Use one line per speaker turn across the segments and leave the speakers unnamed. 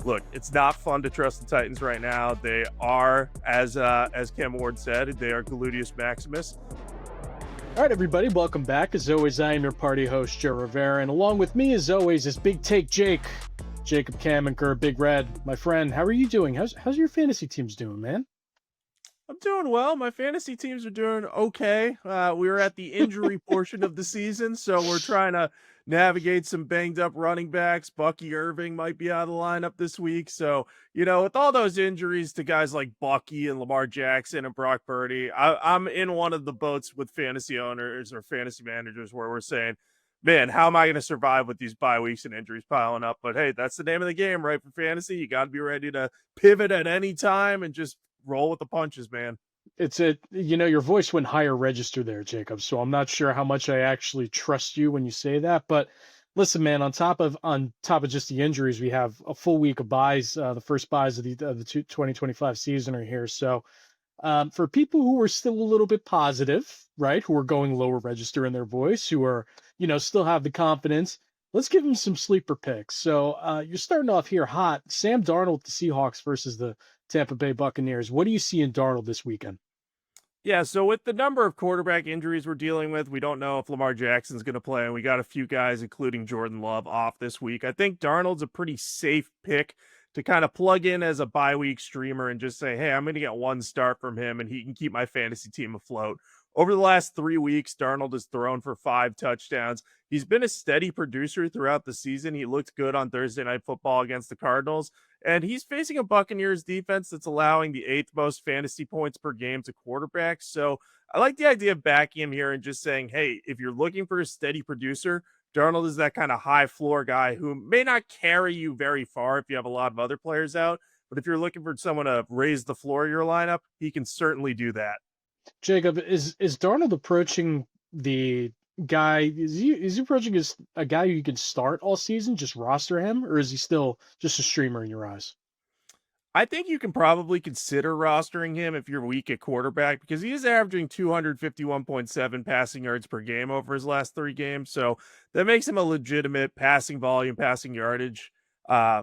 Look, it's not fun to trust the Titans right now. They are, as Cam Ward said, they are Gluteus Maximus.
All right, everybody, welcome back. As always, I am your party host, Joe Rivera, and along with me, as always, is Big Take Jake, Jacob Kamenker, Big Red. My friend, how are you doing? How's your fantasy teams doing, man?
I'm doing well. My fantasy teams are doing okay. We were at the injury portion of the season, so we're trying to navigate some banged up running backs. Bucky Irving might be out of the lineup this week. So, with all those injuries to guys like Bucky and Lamar Jackson and Brock Purdy, I'm in one of the boats with fantasy owners or fantasy managers where we're saying, man, how am I going to survive with these bye weeks and injuries piling up? But hey, that's the name of the game, right? For fantasy, you got to be ready to pivot at any time and just roll with the punches, man.
Your voice went higher register there, Jacob. So I'm not sure how much I actually trust you when you say that. But listen, man, on top of just the injuries, we have a full week of buys. The first buys of the 2025 season are here. So for people who are still a little bit positive, right, who are going lower register in their voice, who are, still have the confidence, let's give them some sleeper picks. So you're starting off here hot. Sam Darnold, the Seahawks versus the Tampa Bay Buccaneers. What do you see in Darnold this weekend?
Yeah, so with the number of quarterback injuries we're dealing with, we don't know if Lamar Jackson's going to play, and we got a few guys, including Jordan Love, off this week. I think Darnold's a pretty safe pick to kind of plug in as a bye week streamer and just say, hey, I'm going to get one start from him, and he can keep my fantasy team afloat. Over the last 3 weeks, Darnold has thrown for 5 touchdowns. He's been a steady producer throughout the season. He looked good on Thursday Night Football against the Cardinals. And he's facing a Buccaneers defense that's allowing the 8th most fantasy points per game to quarterbacks. So I like the idea of backing him here and just saying, hey, if you're looking for a steady producer, Darnold is that kind of high floor guy who may not carry you very far if you have a lot of other players out. But if you're looking for someone to raise the floor of your lineup, he can certainly do that.
Jacob, is Darnold approaching the guy? Is he approaching as a guy who you can start all season, just roster him, or is he still just a streamer in your eyes?
I think you can probably consider rostering him if you're weak at quarterback because he is averaging 251.7 passing yards per game over his last 3 games. So that makes him a legitimate passing volume, passing yardage, uh,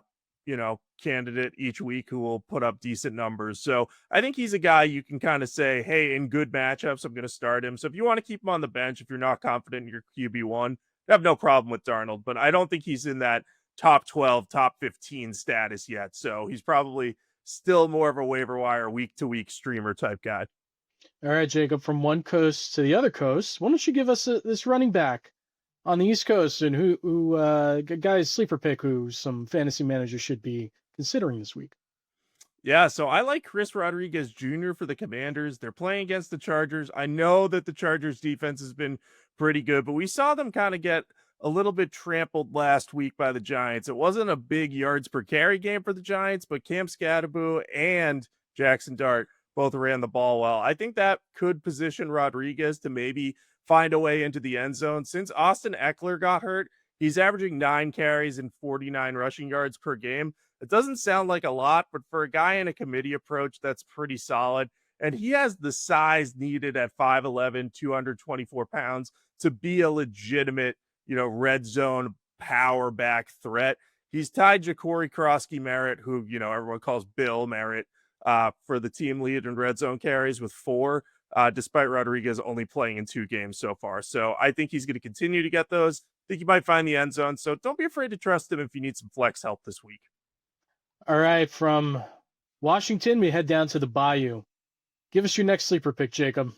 candidate each week who will put up decent numbers. So I think he's a guy you can kind of say, hey, in good matchups, I'm going to start him. So if you want to keep him on the bench, if you're not confident in your QB1, I have no problem with Darnold, but I don't think he's in that top 12, top 15 status yet. So he's probably still more of a waiver wire week to week streamer type guy.
All right, Jacob, from one coast to the other coast, why don't you give us this running back on the East Coast and who guys sleeper pick who some fantasy managers should be considering this week?
Yeah, so I like Chris Rodriguez Jr. for the Commanders. They're playing against the Chargers. I know that the Chargers defense has been pretty good, but we saw them kind of get a little bit trampled last week by the Giants. It wasn't a big yards per carry game for the Giants, but Cam Scadaboo and Jackson Dart both ran the ball well. I think that could position Rodriguez to maybe find a way into the end zone. Since Austin Eckler got hurt, he's averaging 9 carries and 49 rushing yards per game. It doesn't sound like a lot, but for a guy in a committee approach, that's pretty solid. And he has the size needed at 5'11", 224 pounds to be a legitimate, red zone power back threat. He's tied Ja'Cory Krosky Merritt, who, everyone calls Bill Merritt, for the team lead in red zone carries with 4, despite Rodriguez only playing in 2 games so far. So I think he's going to continue to get those. I think he might find the end zone. So don't be afraid to trust him if you need some flex help this week.
All right, from Washington, we head down to the Bayou. Give us your next sleeper pick, Jacob.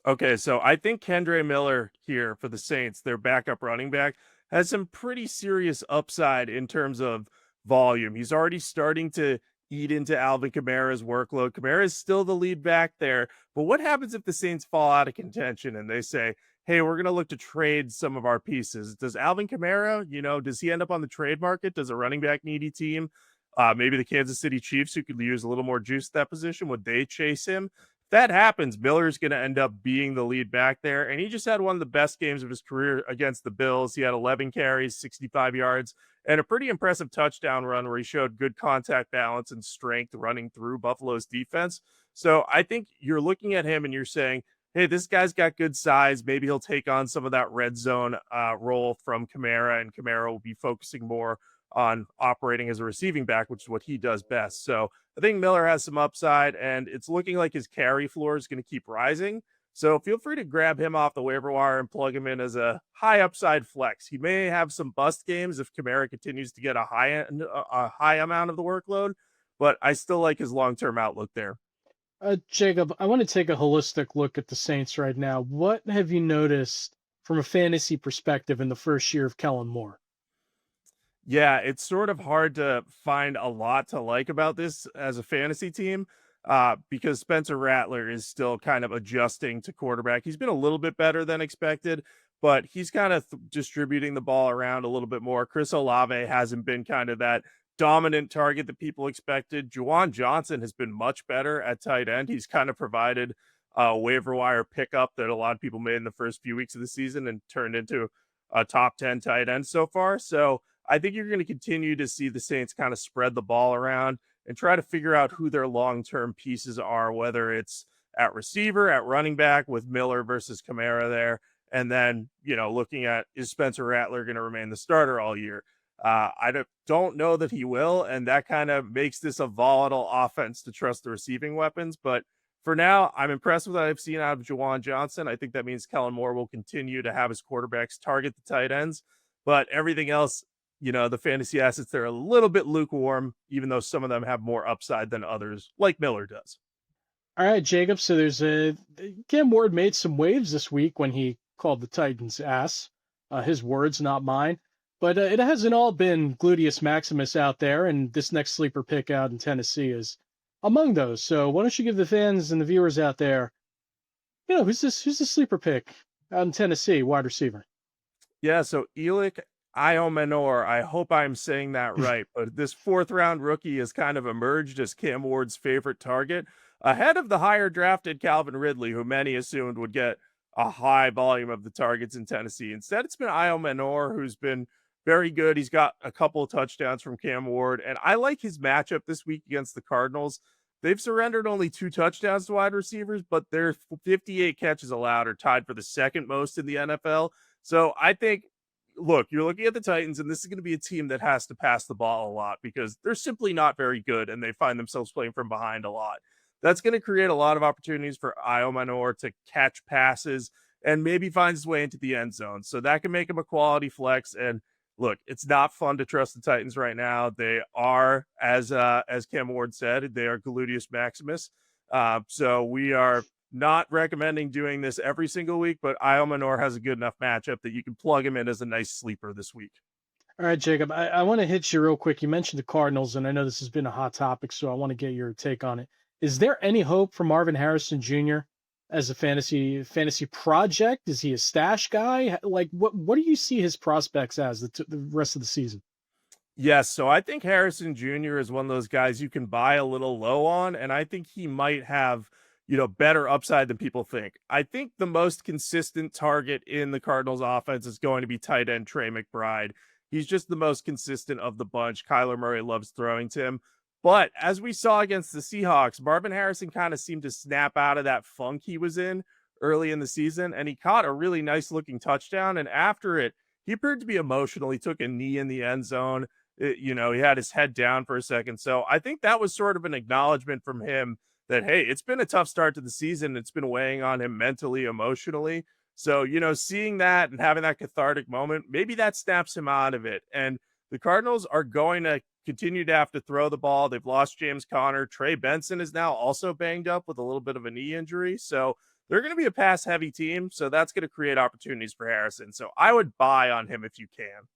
Okay, so I think Kendre Miller here for the Saints, their backup running back, has some pretty serious upside in terms of volume. He's already starting to eat into Alvin Kamara's workload. Kamara is still the lead back there, but what happens if the Saints fall out of contention and they say, hey, we're going to look to trade some of our pieces? Does Alvin Kamara, does he end up on the trade market? Does a running back needy team, maybe the Kansas City Chiefs, who could use a little more juice at that position, would they chase him? If that happens, Miller's going to end up being the lead back there. And he just had one of the best games of his career against the Bills. He had 11 carries, 65 yards, and a pretty impressive touchdown run where he showed good contact balance and strength running through Buffalo's defense. So I think you're looking at him and you're saying, hey, this guy's got good size. Maybe he'll take on some of that red zone role from Kamara, and Kamara will be focusing more on operating as a receiving back, which is what he does best. So I think Miller has some upside, and it's looking like his carry floor is going to keep rising. So feel free to grab him off the waiver wire and plug him in as a high upside flex. He may have some bust games if Kamara continues to get a high amount of the workload, but I still like his long term outlook there.
Jacob, I want to take a holistic look at the Saints right now. What have you noticed from a fantasy perspective in the first year of Kellen Moore?
Yeah, it's sort of hard to find a lot to like about this as a fantasy team because Spencer Rattler is still kind of adjusting to quarterback. He's been a little bit better than expected, but he's kind of distributing the ball around a little bit more. Chris Olave hasn't been kind of that dominant target that people expected. Juwan Johnson has been much better at tight end. He's kind of provided a waiver wire pickup that a lot of people made in the first few weeks of the season and turned into a top 10 tight end so far. So, I think you're going to continue to see the Saints kind of spread the ball around and try to figure out who their long-term pieces are, whether it's at receiver, at running back with Miller versus Kamara there, and then, looking at is Spencer Rattler going to remain the starter all year? I don't know that he will, and that kind of makes this a volatile offense to trust the receiving weapons. But for now, I'm impressed with what I've seen out of Juwan Johnson. I think that means Kellen Moore will continue to have his quarterbacks target the tight ends, but everything else, the fantasy assets, they're a little bit lukewarm, even though some of them have more upside than others, like Miller does.
All right, Jacob. So there's a Cam Ward made some waves this week when he called the Titans ass. His words, not mine. But it hasn't all been Gluteus Maximus out there, and this next sleeper pick out in Tennessee is among those. So why don't you give the fans and the viewers out there, who's the sleeper pick out in Tennessee, wide receiver?
Yeah, so Elik Iomenor, I hope I'm saying that right, but this fourth round rookie has kind of emerged as Cam Ward's favorite target, ahead of the higher drafted Calvin Ridley, who many assumed would get a high volume of the targets in Tennessee. Instead, it's been Iomenor, who's been very good. He's got a couple of touchdowns from Cam Ward, and I like his matchup this week against the Cardinals. They've surrendered only 2 touchdowns to wide receivers, but their 58 catches allowed are tied for the second most in the NFL. So I think, look, you're looking at the Titans, and this is going to be a team that has to pass the ball a lot because they're simply not very good, and they find themselves playing from behind a lot. That's going to create a lot of opportunities for Iomanor to catch passes and maybe find his way into the end zone. So that can make him a quality flex. And look, it's not fun to trust the Titans right now. They are, as Cam Ward said, they are Gluteus Maximus. So we are not recommending doing this every single week, but Iomanor has a good enough matchup that you can plug him in as a nice sleeper this week.
All right, Jacob, I want to hit you real quick. You mentioned the Cardinals, and I know this has been a hot topic, so I want to get your take on it. Is there any hope for Marvin Harrison Jr. as a fantasy project? Is he a stash guy? Like, what do you see his prospects as the rest of the season?
Yes, so I think Harrison Jr. is one of those guys you can buy a little low on, and I think he might have, better upside than people think. I think the most consistent target in the Cardinals offense is going to be tight end Trey McBride. He's just the most consistent of the bunch. Kyler Murray loves throwing to him. But as we saw against the Seahawks, Marvin Harrison kind of seemed to snap out of that funk he was in early in the season, and he caught a really nice looking touchdown. And after it, he appeared to be emotional. He took a knee in the end zone. He had his head down for a second. So I think that was sort of an acknowledgement from him that, hey, it's been a tough start to the season. It's been weighing on him mentally, emotionally. So, seeing that and having that cathartic moment, maybe that snaps him out of it. And the Cardinals are going to continue to have to throw the ball. They've lost James Conner. Trey Benson is now also banged up with a little bit of a knee injury. So they're going to be a pass heavy team. So that's going to create opportunities for Harrison. So I would buy on him if you can.